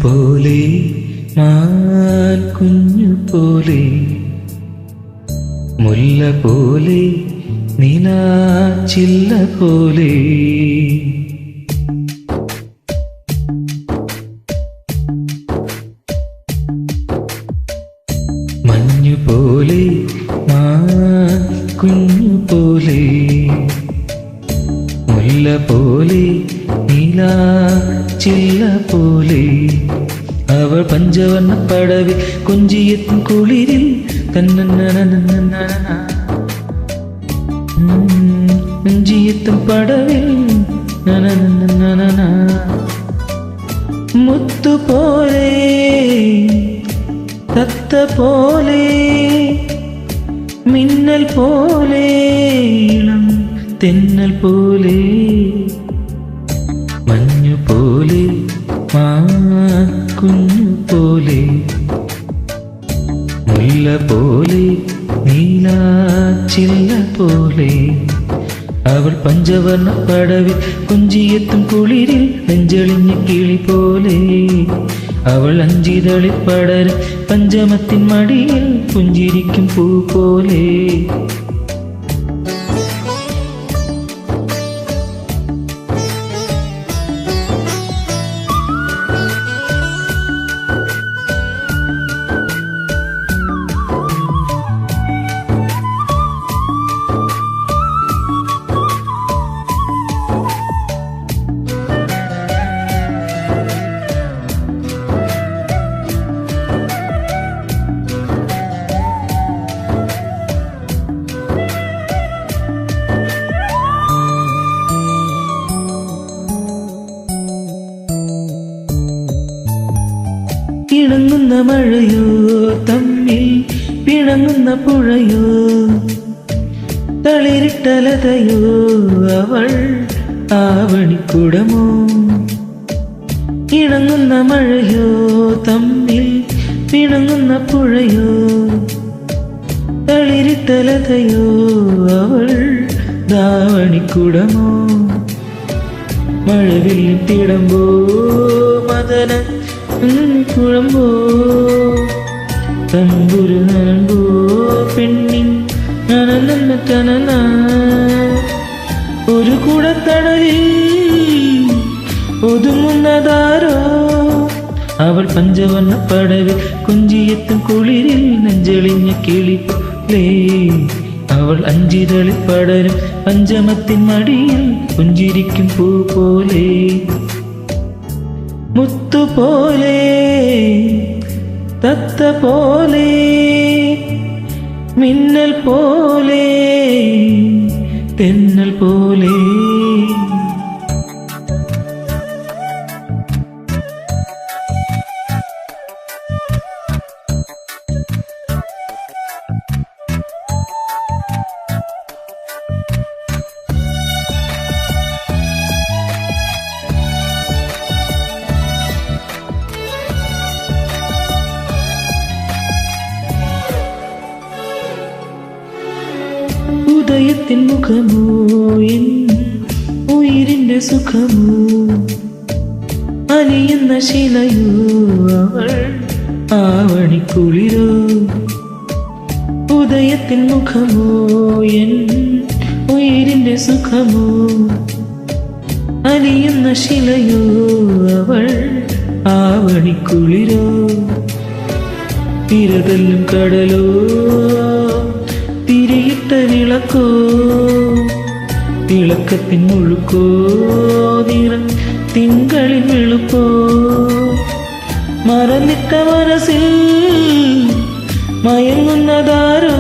പോലെ മാൻ കുഞ്ഞു പോലെ മുല്ല പോലെ നിലാച്ചില്ല പോലെ മഞ്ഞു പോലെ മാൻ കുഞ്ഞു പോലെ മുല്ല പോലെ നിലാച്ചില്ല പോലെ അവൾ പഞ്ചവർണ്ണ പടവിൽ കൊഞ്ചിയെത്തും കുളിരിൽ കൊഞ്ചിയെത്തും പടവിൽ മുത്തുപോലെ തത്ത പോലെ മിന്നൽ പോലെ ഇളം തെന്നൽ പോലെ മഞ്ഞു പോലെ കുഞ്ഞു പോലെ മുല്ല പോലെ നീലാച്ചില്ല പോലെ അവൾ പഞ്ചവർണ്ണ പടവിൽ കൊഞ്ചിയെത്തും കുളിരിൽ നെഞ്ചെളിഞ്ഞ കിളി പോലെ അവൾ അഞ്ചിതളിൽ പടരും പഞ്ചമത്തിൻ മടിയിൽ പുഞ്ചിരിക്കും പൂ പോലെ ഇണങ്ങുന്ന മഴയോ തമ്മിൽ പിണങ്ങുന്ന പുഴയോ തളിരിട്ടലതയോ അവൾ ആവണിക്കുടമോ ഇണങ്ങുന്ന മഴയോ തമ്മിൽ പിണങ്ങുന്ന പുഴയോ തളിരിട്ടലതയോ അവൾ ദാവണിക്കുടമോ മഴവില്ലിൻ തിടമ്പോ മദന കുഴമ്പോ തമ്പുരു നനമ്പോ പെണ്ണിൻ നനന്ന തനന ഒരു കുടത്തണലിൽ ഒതുങ്ങുന്നതാരോ അവൾ പഞ്ചവർണ്ണ പടവിൽ കൊഞ്ചിയെത്തും കുളിരിൽ നെഞ്ചെളിഞ്ഞ കിളി പോലെ അവൾ അഞ്ചിതളിൽ പടരും പഞ്ചമത്തിൻ മടിയിൽ പുഞ്ചിരിക്കും പൂ പോലെ മുത്തുപോലെ തത്ത പോലെ മിന്നൽ പോലെ തെന്നൽ പോലെ ഉദയത്തിൻ മുഖമോ എൻ ഉയിരിന്റെ സുഖമോ അലിയുന്ന ശിലയോ അവൾ ആവണിക്കുളിരോ ഉദയത്തിൻ മുഖമോ എൻ ഉയിരിന്റെ സുഖമോ അലിയുന്ന ശിലയോ അവൾ ആവണിക്കുളിരോ തിരതല്ലും കടലോ തിരിയിട്ട വിളക്കോ തിളക്കത്തിൻ മുഴുക്കോ നിറം തിങ്കളിൽ വെളുപ്പോ മറന്നിട്ട മനസ്സിൽ മയങ്ങുന്നതാരോ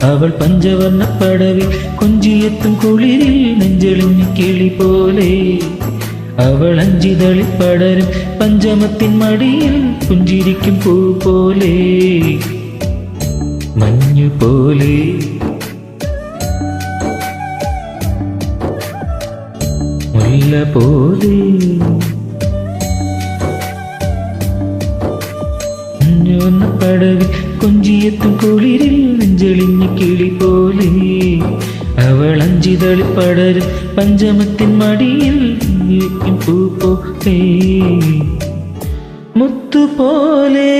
അവൾ പഞ്ചവർണ്ണ പടവിൽ കൊഞ്ചിയെത്തും കുളിരിൽ നെഞ്ചെളിഞ്ഞ കിളി പോലെ അവൾ അഞ്ചിതളിൽ പടരും പഞ്ചമത്തിൻ മടിയിൽ പുഞ്ചിരിക്കും പൂ പോലെ മഞ്ഞു പോലെ മുല്ല പോലെ മഞ്ഞുവന്ന പടവിൽ കൊഞ്ചിയെത്തും കുളിരിൽ നെഞ്ചെളിഞ്ഞ കിളി പോലെ അവൾ അഞ്ചിതളിൽ പടരും പഞ്ചമത്തിൻ മടിയിൽ പുഞ്ചിരിക്കും പൂ പോലെ മുത്തുപോലെ